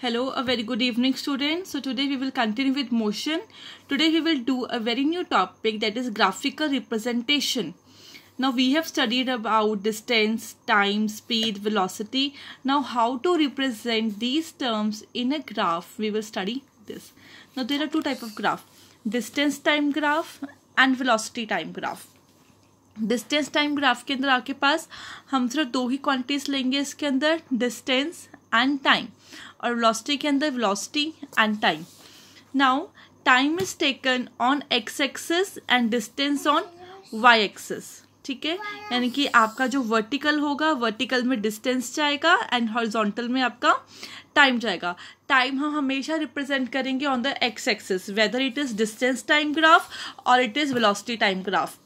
Hello, a very good evening students. So today we will continue with motion. Today we will do a very new topic, that is graphical representation. Now we have studied about distance, time, speed, velocity. Now how to represent these terms in a graph, we will study this. Now there are two types of graph, distance time graph and velocity time graph. Distance time graph के अंदर आपके पास हम सिर्फ दो ही quantities लेंगे इसके अंदर, distance and time, और वेलोसिटी के अंदर velocity and time. Now time is taken on x axis and distance on Y axis. ठीक है, यानी कि आपका जो वर्टिकल होगा, वर्टिकल में डिस्टेंस जाएगा एंड हॉरिजॉन्टल में आपका टाइम जाएगा. टाइम हम हमेशा रिप्रेजेंट करेंगे on the x axis, whether it is distance time graph और it is velocity time graph.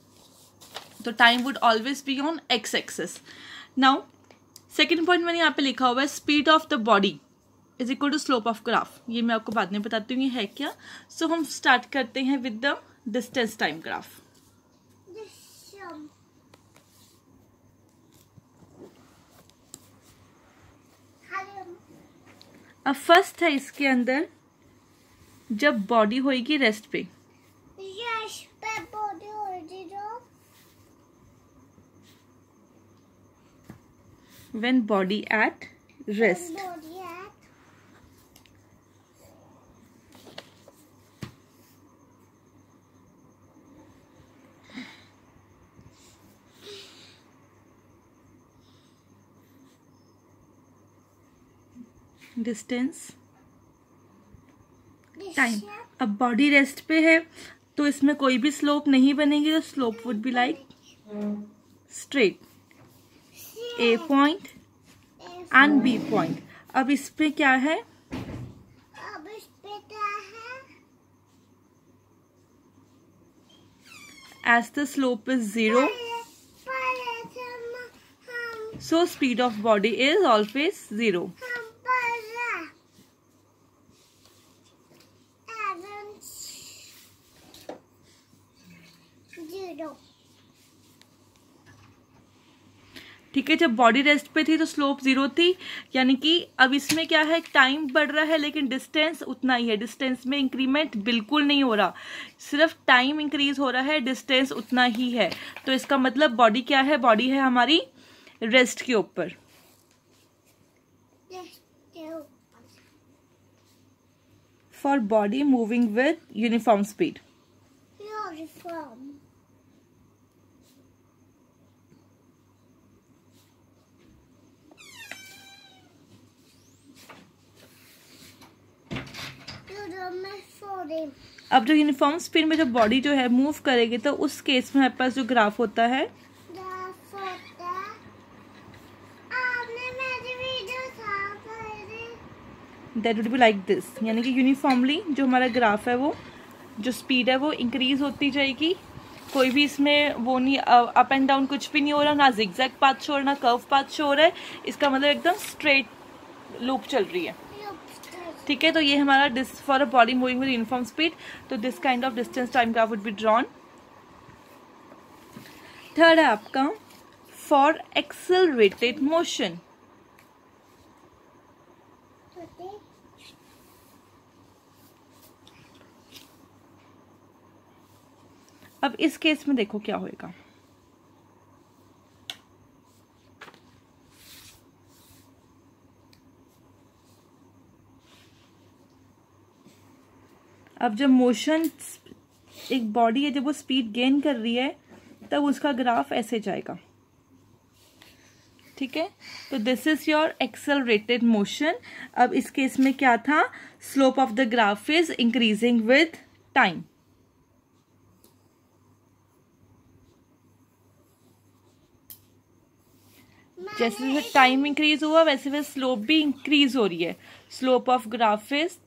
तो time would always be on x axis. Now second point मैंने यहाँ पे लिखा हुआ है, speed of the body is equal to slope of graph. ये मैं आपको बाद में बताती हूँ ये है क्या. सो हम स्टार्ट करते हैं with the distance time graph. अब फर्स्ट है इसके अंदर, जब बॉडी होगी रेस्ट पे, when body at rest. Distance time. अब बॉडी रेस्ट पे है तो इसमें कोई भी स्लोप नहीं बनेगी, तो slope would be like straight, A point and B point. अब इस पे क्या है, as the slope is 0, so speed of body is always 0. ठीक है, जब बॉडी रेस्ट पे थी तो स्लोप 0 थी, यानी कि अब इसमें क्या है, टाइम बढ़ रहा है लेकिन डिस्टेंस उतना ही है. डिस्टेंस में इंक्रीमेंट बिल्कुल नहीं हो रहा, सिर्फ टाइम इंक्रीज हो रहा है, डिस्टेंस उतना ही है. तो इसका मतलब बॉडी क्या है, बॉडी है हमारी रेस्ट के ऊपर. For body moving with uniform speed. अब जो यूनिफॉर्म स्पीड में जो बॉडी जो है मूव करेगी, तो उस केस में हमारे पास जो ग्राफ होता है, that would be like this. यानी कि यूनिफॉर्मली जो हमारा ग्राफ है, वो जो स्पीड है वो इंक्रीज होती जाएगी. कोई भी इसमें वो नहीं, अप एंड डाउन कुछ भी नहीं हो रहा, ना जिगजैग पाथ शो, ना कर्व पाथ शो हो रहा है. इसका मतलब एकदम स्ट्रेट लूप चल रही है. ठीक है, तो ये हमारा for a body moving with uniform speed, तो this kind of distance time graph would be drawn. Third है आपका फॉर एक्सेलरेटेड मोशन. अब इस केस में देखो क्या होएगा. अब जब मोशन, एक बॉडी है जब वो स्पीड गेन कर रही है, तब उसका ग्राफ ऐसे जाएगा. ठीक है, तो this is your accelerated motion. अब इस केस में क्या था, slope of the graph is increasing with time. जैसे जैसे टाइम इंक्रीज हुआ वैसे वैसे स्लोप भी इंक्रीज हो रही है. Slope of graph is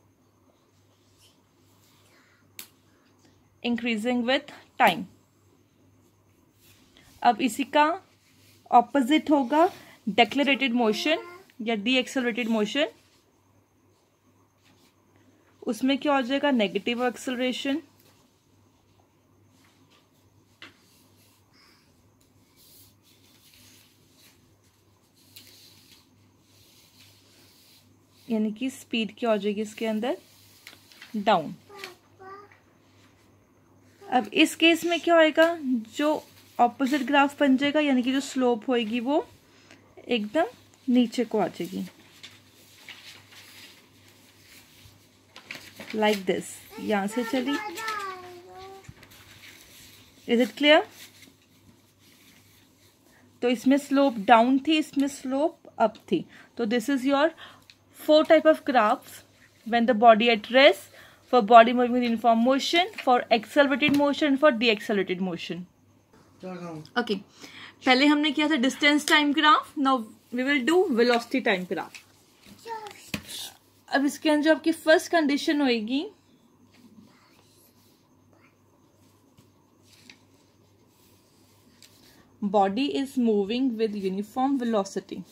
increasing with time. अब इसी का ऑपोजिट होगा डेक्लेरेटेड मोशन या डी एक्सेलरेटेड मोशन. उसमें क्या हो जाएगा, नेगेटिव एक्सेलरेशन. यानी कि स्पीड क्या हो जाएगी इसके अंदर, डाउन। अब इस केस में क्या होएगा, जो ऑपोजिट ग्राफ बन जाएगा यानी कि जो स्लोप होएगी वो एकदम नीचे को आ जाएगी, लाइक दिस, यहां से चली। Is it clear? तो इसमें स्लोप डाउन थी, इसमें स्लोप अप थी। तो this is your 4 type of graphs when the body at rest, for body moving with uniform motion, for accelerated motion, for deaccelerated motion. Okay, पहले हमने किया था distance time graph, now we will do velocity time graph. अब इसके अंदर जो आपकी first condition होएगी, body is moving with uniform velocity.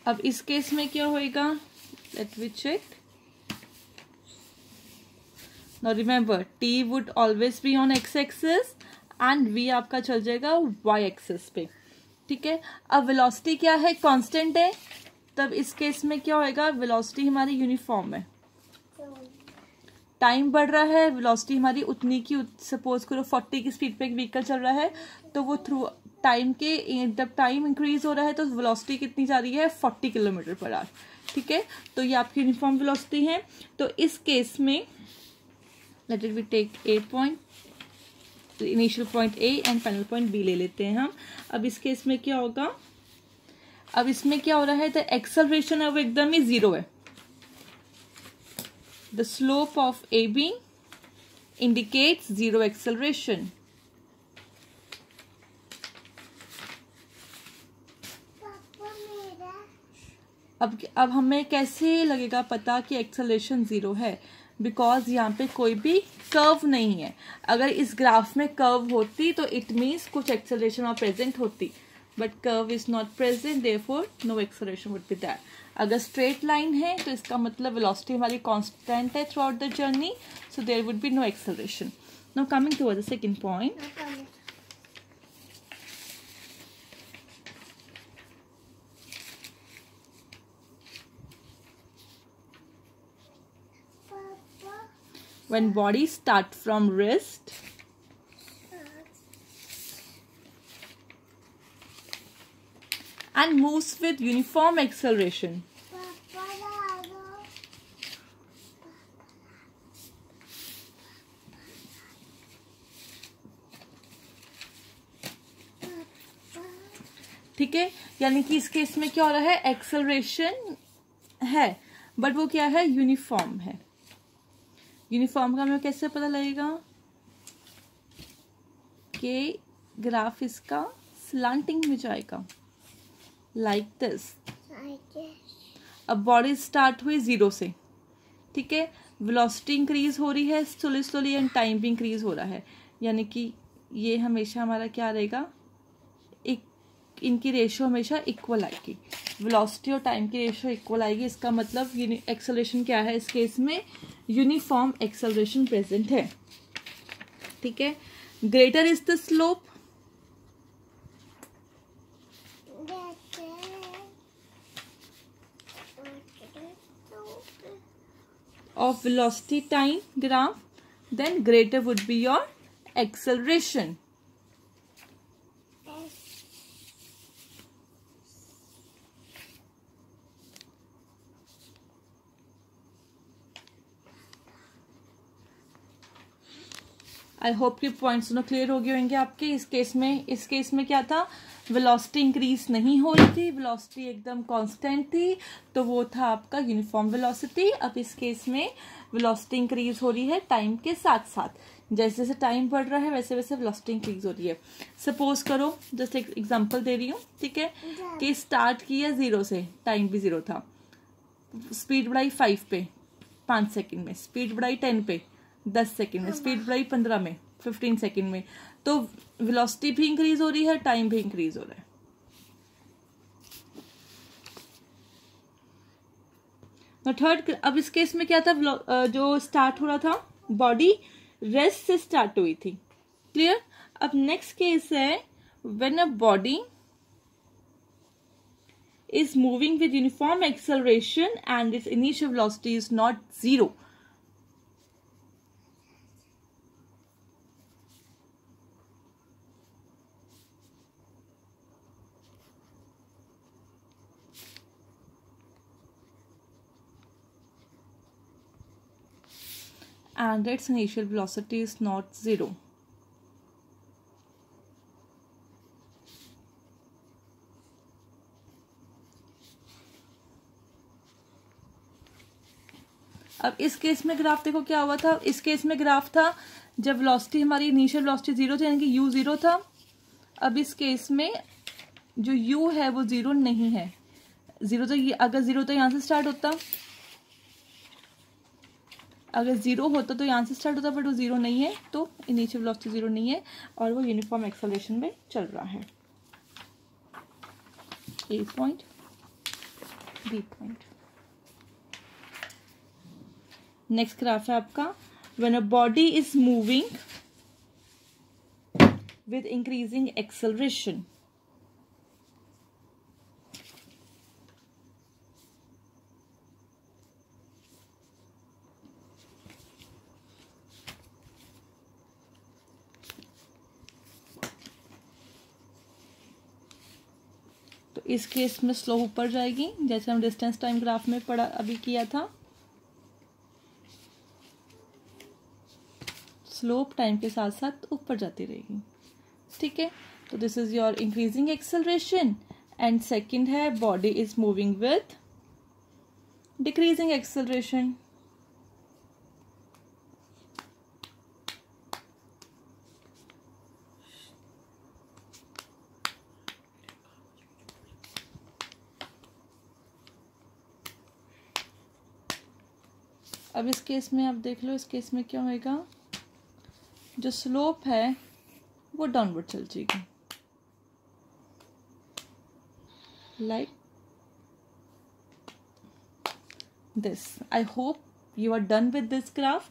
अब इस केस में क्या होएगा, let we check. Now remember, t would always be on x axis and v आपका चल जाएगा y axis पे, ठीक है। अब वेलोसिटी क्या है, कांस्टेंट है, तब इस केस में क्या होएगा, वेलोसिटी हमारी यूनिफॉर्म है। टाइम बढ़ रहा है, वेलोसिटी हमारी उतनी की, सपोज करो 40 की स्पीड पे एक व्हीकल चल रहा है, तो वो थ्रू टाइम के, जब टाइम इंक्रीज हो रहा है तो वेलोसिटी कितनी जा रही है, 40 किलोमीटर पर आवर, ठीक है। तो ये आपकी यूनिफॉर्म वेलोसिटी है। तो इस केस में let it we take a point, initial point A and final point B ले लेते हैं हम। अब इस केस में क्या होगा, अब इसमें क्या हो रहा है, द एक्सेलरेशन अब एकदम ही 0 है। The slope of A B indicates 0 acceleration. अब हमें कैसे लगेगा पता कि एक्सेलरेशन 0 है, बिकॉज यहाँ पे कोई भी कर्व नहीं है। अगर इस ग्राफ में कर्व होती तो इट मीन्स कुछ एक्सेलरेशन और प्रेजेंट होती, but curve is not present, therefore no acceleration would be that. अगर स्ट्रेट लाइन है तो इसका मतलब वेलोसिटी हमारी कांस्टेंट है throughout the journey, so there would be no acceleration. Now coming to the second point, when body start from rest and moves with uniform acceleration. ठीक है, यानी कि इस केस में क्या हो रहा है, एक्सेलरेशन है बट वो क्या है, यूनिफॉर्म है। यूनिफॉर्म का हमें कैसे पता लगेगा कि ग्राफ इसका स्लांटिंग में जाएगा, लाइक दिस। अब बॉडी स्टार्ट हुई 0 से, ठीक है, वेलोसिटी इंक्रीज हो रही है स्लोली स्लोली एंड टाइम भी इंक्रीज हो रहा है, यानी कि ये हमेशा हमारा क्या रहेगा, इनकी रेशियो हमेशा इक्वल आएगी, वेलोसिटी और टाइम की रेशियो इक्वल आएगी। इसका मतलब एक्सेलरेशन क्या है, इस केस में यूनिफॉर्म एक्सेलरेशन प्रेजेंट है, ठीक है। Greater is the slope of velocity time graph, then greater would be your acceleration. I hope कि पॉइंट्स दोनों क्लियर हो गए होंगे आपके। इस केस में क्या था, वेलोसिटी इंक्रीज नहीं हो रही थी, वेलोसिटी एकदम कांस्टेंट थी, तो वो था आपका यूनिफॉर्म वेलोसिटी। अब इस केस में वेलोसिटी इंक्रीज हो रही है टाइम के साथ साथ, जैसे जैसे टाइम बढ़ रहा है वैसे वैसे वेलोसिटी इंक्रीज हो रही है। सपोज करो, जस्ट एक एग्जांपल दे रही हूँ, ठीक है, कि स्टार्ट किया 0 से, टाइम भी 0 था, स्पीड बढ़ाई 5 पे 5 सेकंड में, स्पीड बढ़ाई 10 पे 10 सेकंड में, स्पीड बढ़ाई 15 में 15 सेकंड में, तो वेलोसिटी भी इंक्रीज हो रही है, टाइम भी इंक्रीज हो रहा है। थर्ड, अब इस केस में क्या था, जो स्टार्ट हो रहा था बॉडी रेस्ट से स्टार्ट हुई थी। क्लियर। अब नेक्स्ट केस है when a body is moving with uniform acceleration and its initial velocity is not 0. And its initial velocity is not 0. अब इस केस में ग्राफ देखो क्या हुआ था। इस केस में ग्राफ था जब वेलोसिटी हमारी इनिशियल वेलोसिटी 0 थी, यानी कि u 0 था। अब इस केस में जो u है वो 0 नहीं है। 0 तो ये, अगर 0 तो यहाँ से स्टार्ट होता, अगर 0 होता तो यहाँ से स्टार्ट होता, बट वो 0 नहीं है, तो इनिशियल वेलोसिटी 0 नहीं है और वो यूनिफॉर्म एक्सेलरेशन में चल रहा है। A point, B point. Next graph है आपका when a body is moving with increasing acceleration. तो इस केस में स्लोप ऊपर जाएगी, जैसे हम डिस्टेंस टाइम ग्राफ में पढ़ा अभी किया था। स्लोप टाइम के साथ साथ ऊपर जाती रहेगी। ठीक है, तो this is your increasing acceleration. And second है body is moving with decreasing acceleration. अब इस केस में आप देख लो, इस केस में क्या होएगा, जो स्लोप है वो डाउनवर्ड चल जाएगी, like this. I hope you are done with this graph.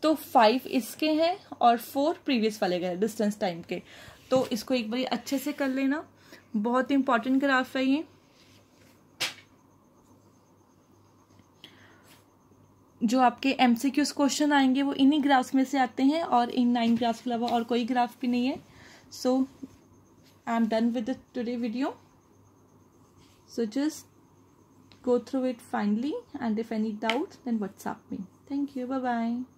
तो 5 इसके हैं और 4 प्रीवियस वाले गए डिस्टेंस टाइम के। तो इसको एक बार अच्छे से कर लेना, बहुत इंपॉर्टेंट ग्राफ है ये। जो आपके एमसीक्यूज क्वेश्चन आएंगे वो इन्हीं ग्राफ्स में से आते हैं और इन 9 ग्राफ्स के अलावा और कोई ग्राफ भी नहीं है। So I am done with the today video. So just go through it finally, and if any doubt then WhatsApp me. Thank you. Bye bye.